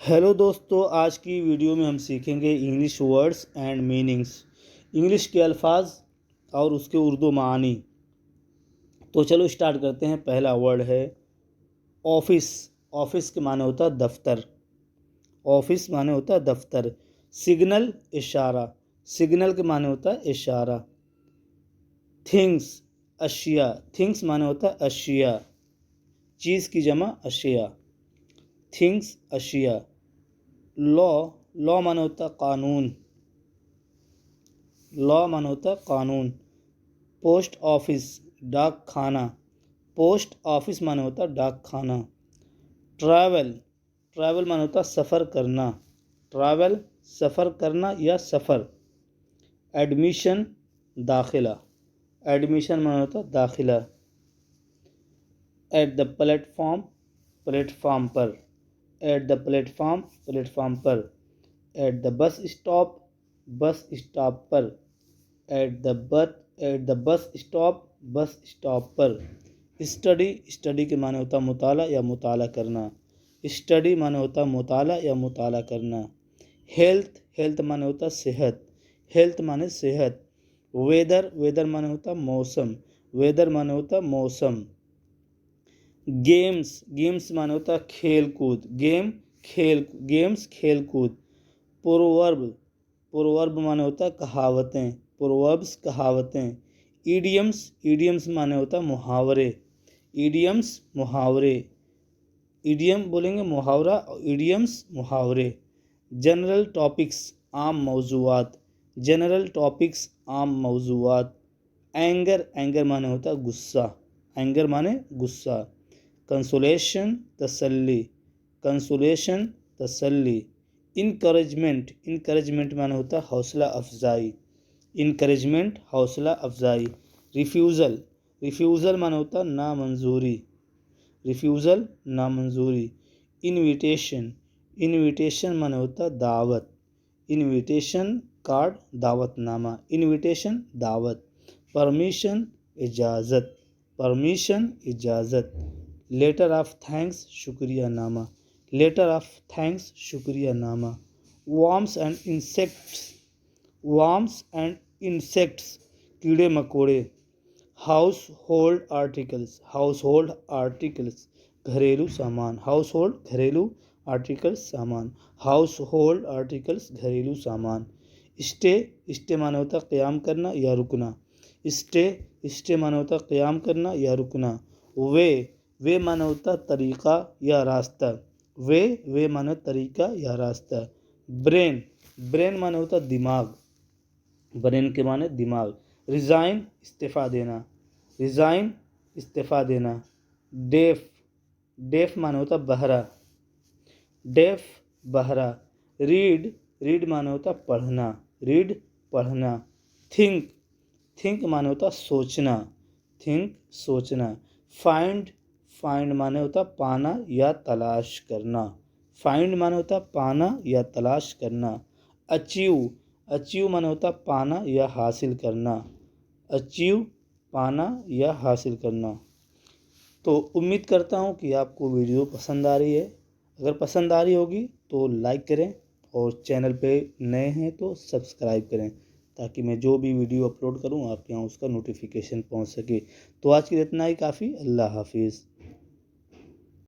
Hello दोस्तों, आज की वीडियो में हम सीखेंगे English words and meanings. English के अल्फाज और उसके उर्दू मानी। तो चलो स्टार्ट करते हैं। पहला वर्ड है ऑफिस। ऑफिस के माने होता है दफ्तर। ऑफिस माने होता है दफ्तर। सिग्नल इशारा। सिग्नल के माने होता है इशारा। थिंग्स अशिया। थिंग्स माने होता है अशिया। चीज़ की जमा अशिया। थिंग्स अशिया। लॉ। लॉ माने होता है कानून। लॉ माने होता है कानून। पोस्ट ऑफिस डाक खाना। पोस्ट ऑफिस माने होता है डाक खाना। ट्रैवल। ट्रैवल माने होता है सफ़र करना। ट्रैवल सफ़र करना या सफ़र। एडमिशन दाखिला। एडमिशन माने होता है दाखिला। एट द प्लेटफॉर्म प्लेटफॉर्म पर। एट द प्लेटफॉर्म प्लेटफॉर्म पर। At the bus stop bus stop पर। At the bus stop bus stop पर। स्टडी। स्टडी के माने होता मुताला या मुताला करना। स्टडी माने होता मुताला या मुताला करना। हेल्थ। हेल्थ माने होता सेहत। हेल्थ माने सेहत। वेदर। वेदर माने होता मौसम। वेदर माने होता मौसम। गेम्स। गेम्स माने होता खेल कूद। गेम्स खेल कूद। प्रोवर्ब। प्रोवर्ब माने होता कहावतें। प्रोवर्ब्स कहावतें। ईडियम्स। ईडियम्स माने होता मुहावरे। ईडियम्स मुहावरे। ईडियम बोलेंगे मुहावरा, ईडियम्स मुहावरे। जनरल टॉपिक्स आम मौजूआत। जनरल टॉपिक्स आम मौजूआत। एंगर। एंगर माने होता गुस्सा। एंगर माने गुस्सा। कंसोलेशन तसल्ली। कंसोलेशन तसल्ली। इनकरेजमेंट। इनकरेजमेंट माने होता हौसला अफजाई। इनकरेजमेंट हौसला अफजाई। रिफ्यूज़ल। रिफ्यूज़ल माने होता नामंजूरी। रिफ्यूज़ल नामंजूरी। इनविटेशन। इनविटेशन माने होता दावत। इनविटेशन कार्ड दावतनामा। इनविटेशन दावत। परमिशन इजाज़त। परमिशन इजाज़त। लेटर ऑफ थैंक्स शुक्रिया नामा। लेटर ऑफ थैंक्स शुक्रिया नामा। Worms and insects. Worms and insects कीड़े मकोड़े। Household articles. Household articles घरेलू सामान। हाउस होल्ड घरेलू आर्टिकल्स सामान। हाउस होल्ड आर्टिकल्स घरेलू सामान। स्टे। स्टे माने होता क़याम करना या रुकना। स्टे। स्टे माने होता क़याम करना या रुकना। वे। वे माने होता तरीक़ा या रास्ता। वे माने तरीक़ा या रास्ता। ब्रेन। ब्रेन माने होता दिमाग। ब्रेन के माने दिमाग। रिज़ाइन इस्तीफ़ा देना। रिज़ाइन इस्तीफ़ा देना। डेफ। डेफ माने होता बहरा। डेफ बहरा। रीड। रीड माने होता पढ़ना। रीड पढ़ना। थिंक। थिंक माने होता सोचना। थिंक सोचना। फाइंड। फाइंड माने होता पाना या तलाश करना। फाइंड माने होता पाना या तलाश करना। अचीव। अचीव माने होता पाना या हासिल करना। अचीव पाना या हासिल करना। तो उम्मीद करता हूँ कि आपको वीडियो पसंद आ रही है। अगर पसंद आ रही होगी तो लाइक करें और चैनल पे नए हैं तो सब्सक्राइब करें, ताकि मैं जो भी वीडियो अपलोड करूँ आपके यहाँ उसका नोटिफिकेशन पहुँच सके। तो आज के लिए इतना ही काफ़ी। अल्लाह हाफिज़।